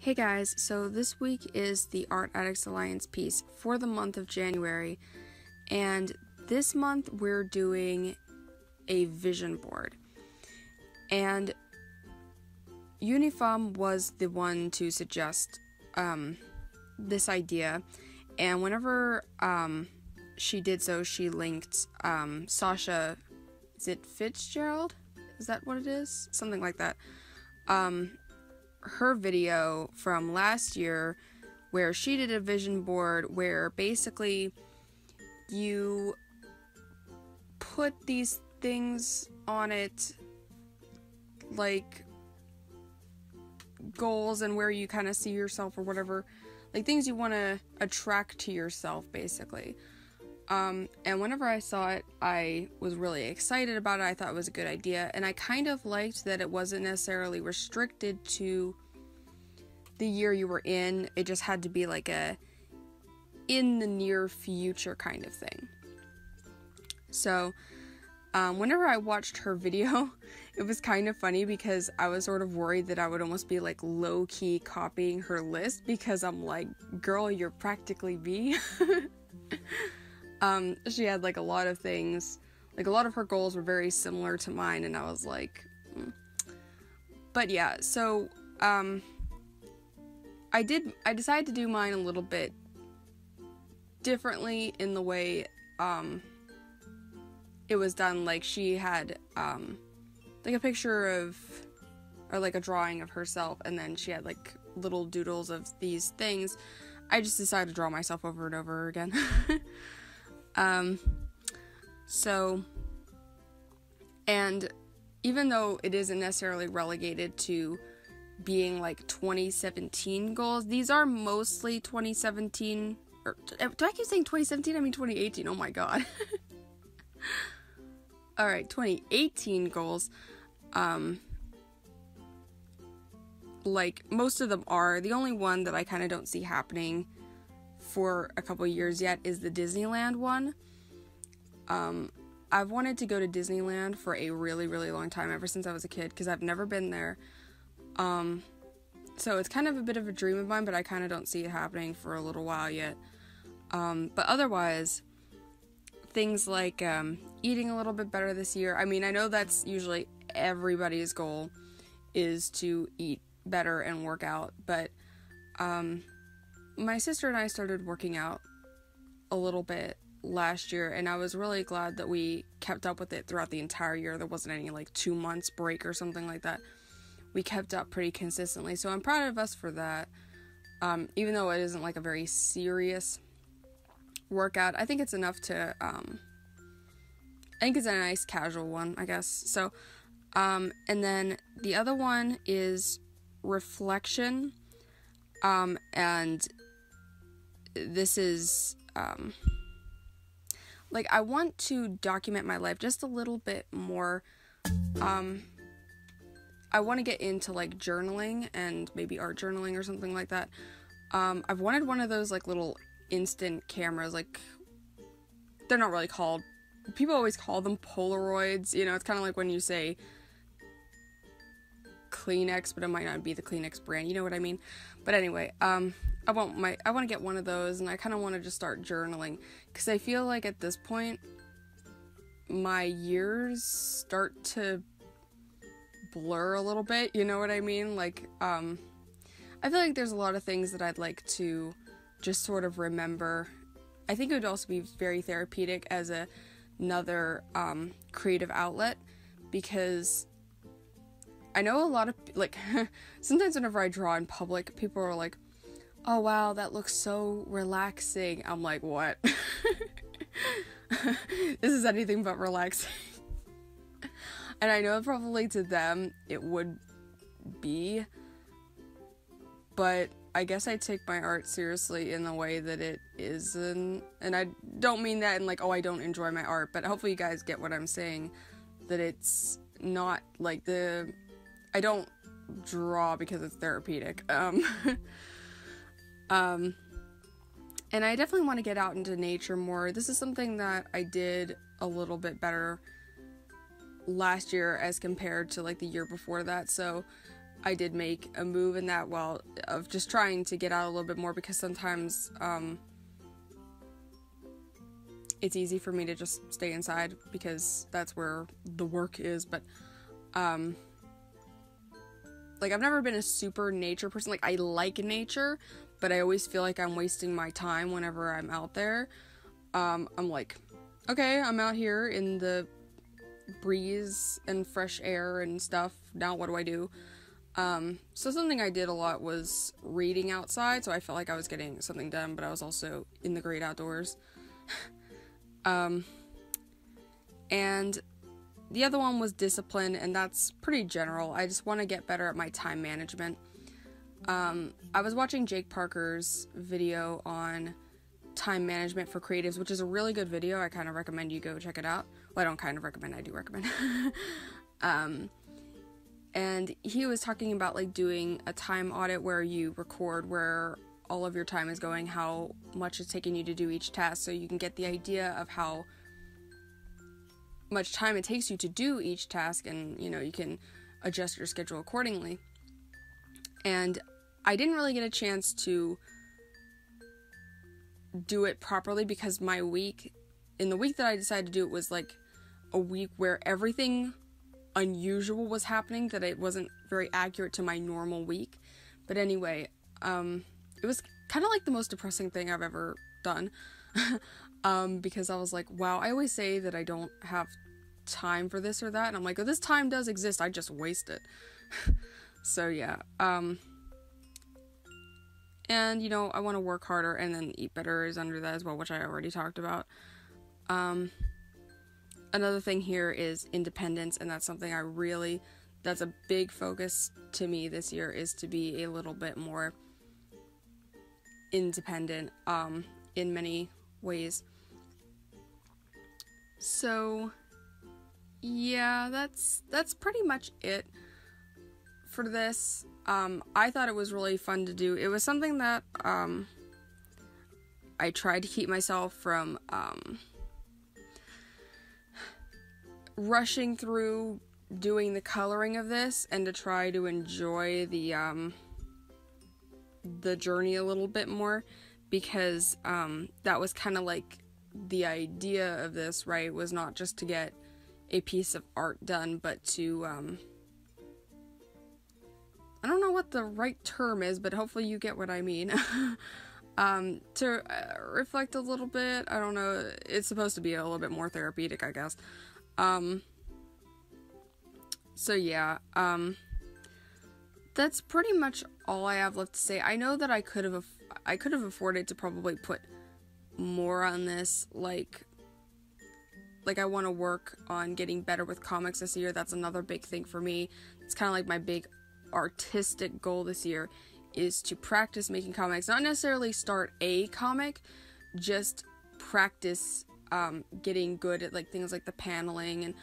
Hey guys, so this week is the Art Addicts Alliance piece for the month of January, and this month we're doing a vision board. And Junifarben was the one to suggest this idea, and whenever she did so, she linked Sasha, is it Fitzgerald? Is that what it is? Something like that. Her video from last year where she did a vision board where basically you put these things on it, like goals and where you kind of see yourself or whatever, like things you want to attract to yourself basically. And whenever I saw it, I was really excited about it. I thought it was a good idea, and I kind of liked that it wasn't necessarily restricted to the year you were in. It just had to be like a in the near future kind of thing. So whenever I watched her video, it was kind of funny because I was sort of worried that I would almost be like low-key copying her list, because I'm like, girl, you're practically me. She had like a lot of things, like a lot of her goals were very similar to mine, and I was like, But yeah, so I decided to do mine a little bit differently in the way it was done. Like she had like a picture of, or like a drawing of herself, and then she had like little doodles of these things. I just decided to draw myself over and over again. So, and even though it isn't necessarily relegated to being like 2017 goals, these are mostly 2017, or do I keep saying 2017? I mean 2018, oh my god. Alright, 2018 goals. Like, most of them are. The only one that I kind of don't see happening for a couple years yet is the Disneyland one. I've wanted to go to Disneyland for a really, really long time, ever since I was a kid, because I've never been there. So it's kind of a bit of a dream of mine, but I kind of don't see it happening for a little while yet. But otherwise, things like eating a little bit better this year. I mean, I know that's usually everybody's goal, is to eat better and work out, but my sister and I started working out a little bit last year, and I was really glad that we kept up with it throughout the entire year. There wasn't any like 2 months break or something like that. We kept up pretty consistently, so I'm proud of us for that. Even though it isn't like a very serious workout, I think it's enough to, I think it's a nice casual one, I guess. So, and then the other one is reflection, and this is, like, I want to document my life just a little bit more. I want to get into like journaling and maybe art journaling or something like that. I've wanted one of those like little instant cameras, like, they're not really called, people always call them Polaroids, you know, it's kind of like when you say Kleenex, but it might not be the Kleenex brand, you know what I mean? But anyway, I want to get one of those, and I kind of want to just start journaling, because I feel like at this point, my years start to blur a little bit, you know what I mean? Like, I feel like there's a lot of things that I'd like to just sort of remember. I think it would also be very therapeutic as another creative outlet, because I know a lot of, like, sometimes whenever I draw in public, people are like, oh wow, that looks so relaxing. I'm like, what? This is anything but relaxing. And I know probably to them it would be, but I guess I take my art seriously in the way that it isn't, and I don't mean that in like, oh, I don't enjoy my art, but hopefully you guys get what I'm saying, that it's not like I don't draw because it's therapeutic, and I definitely want to get out into nature more. This is something that I did a little bit better last year as compared to like the year before that, so I did make a move in that, well, of just trying to get out a little bit more, because sometimes it's easy for me to just stay inside because that's where the work is. But like, I've never been a super nature person. Like, I like nature, but I always feel like I'm wasting my time whenever I'm out there. I'm like, okay, I'm out here in the breeze and fresh air and stuff. Now what do I do? So something I did a lot was reading outside, so I felt like I was getting something done, but I was also in the great outdoors. And the other one was discipline, and that's pretty general. I just want to get better at my time management. I was watching Jake Parker's video on time management for creatives, which is a really good video. I kind of recommend you go check it out. Well, I don't kind of recommend, I do recommend. And he was talking about, like, doing a time audit where you record where all of your time is going, how much it's taking you to do each task, so you can get the idea of how much time it takes you to do each task, and, you know, you can adjust your schedule accordingly. And I didn't really get a chance to do it properly because in the week that I decided to do it was, like, a week where everything unusual was happening, that it wasn't very accurate to my normal week. But anyway, it was kind of like the most depressing thing I've ever done. Because I was like, wow, I always say that I don't have time for this or that, and I'm like, oh, this time does exist, I just waste it. So yeah, and, you know, I want to work harder, and then eat better is under that as well, which I already talked about. Another thing here is independence, and that's something that's a big focus to me this year, is to be a little bit more independent, in many ways. So, yeah, that's pretty much it for this. I thought it was really fun to do. It was something that, I tried to keep myself from, rushing through doing the coloring of this, and to try to enjoy the journey a little bit more, because that was kind of like the idea of this, right? Was not just to get a piece of art done, but to I don't know what the right term is, but hopefully you get what I mean. To reflect a little bit. I don't know, it's supposed to be a little bit more therapeutic, I guess. So yeah, that's pretty much all I have left to say. I know that I could have afforded to probably put more on this, like I want to work on getting better with comics this year. That's another big thing for me. It's kind of like my big artistic goal this year, is to practice making comics. Not necessarily start a comic, just practice getting good at, like, things like the paneling and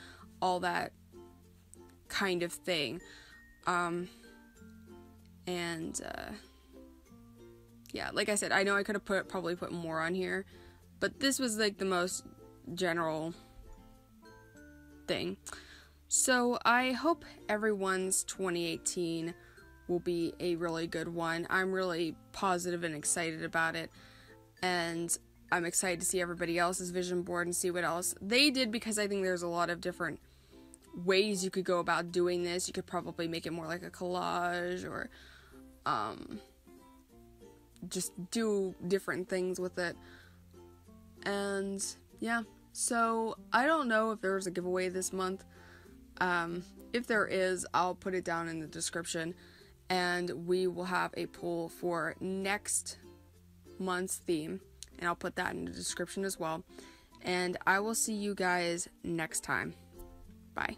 all that kind of thing. Yeah, like I said, I know I could have probably put more on here, but this was, like, the most general thing. So I hope everyone's 2018 will be a really good one. I'm really positive and excited about it, and I'm excited to see everybody else's vision board and see what else they did, because I think there's a lot of different ways you could go about doing this. You could probably make it more like a collage, or just do different things with it. And yeah, so I don't know if there's a giveaway this month. If there is, I'll put it down in the description, and we will have a poll for next month's theme, and I'll put that in the description as well. And I will see you guys next time. Bye.